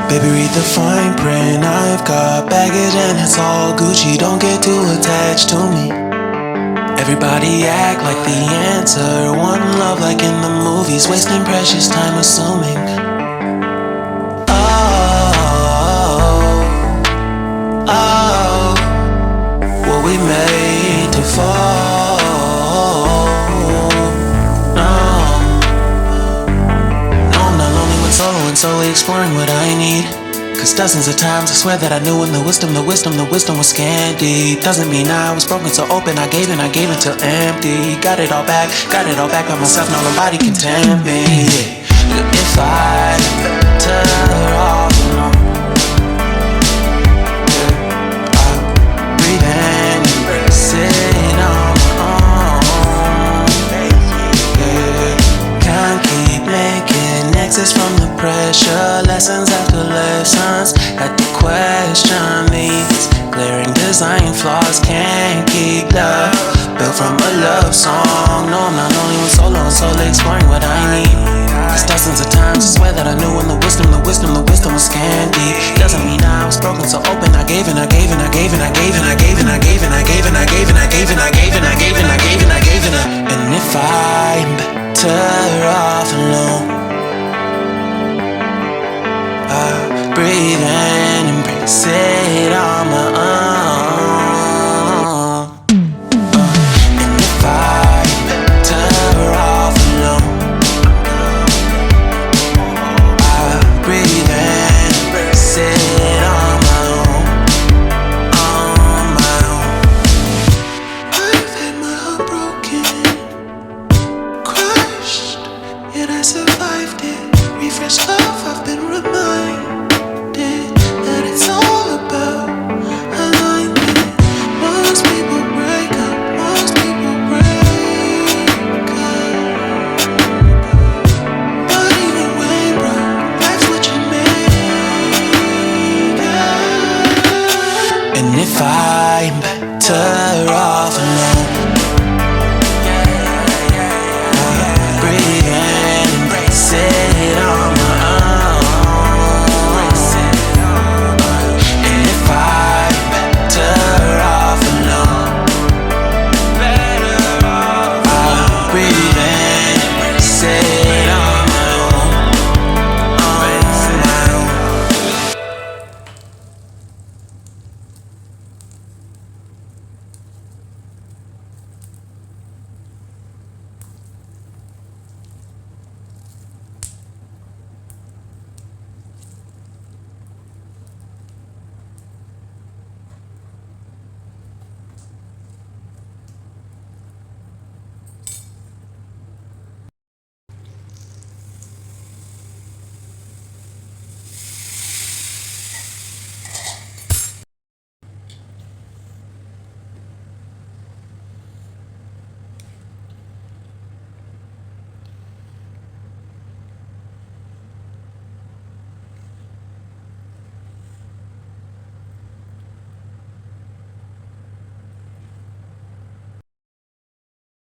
Baby, read the fine print. I've got baggage and it's all Gucci. Don't get too attached to me. Everybody act like the answer. One love like in the movies. Wasting precious time assuming. Oh, were we made to fall? No, I'm not lonely when solo and solely exploring what I need. Cause dozens of times I swear that I knew when the wisdom was scanty. Doesn't mean I was broken so open, I gave till empty. Got it all back by myself, now nobody can tempt me. If I better off alone, breathe in, embrace it on my own. Can't keep making exits from the pressure. Lessons after lessons, had to question these glaring design flaws. Can't keep love built from a love song. No, I'm not only when solo and solely exploring what I need. Cause dozens of times I swear that I knew when the wisdom was scanty. Doesn't mean I was broken so open, I gave and I gave and I gave and I gave and I gave and I gave and I gave and I gave and I gave and I gave and I gave and I gave and I gave and I. And if I'm better off alone, breathe in, embrace it on my own. And if I'm better off alone, breathe in, embrace it on my own, on my own. I've had my heart broken, crushed, yet I survived it. Refresh love, I've been reminded that it's all about alignment. Most people break up, most people break up. But even when broke, that's what you make up. And if I'm better off alone, breathe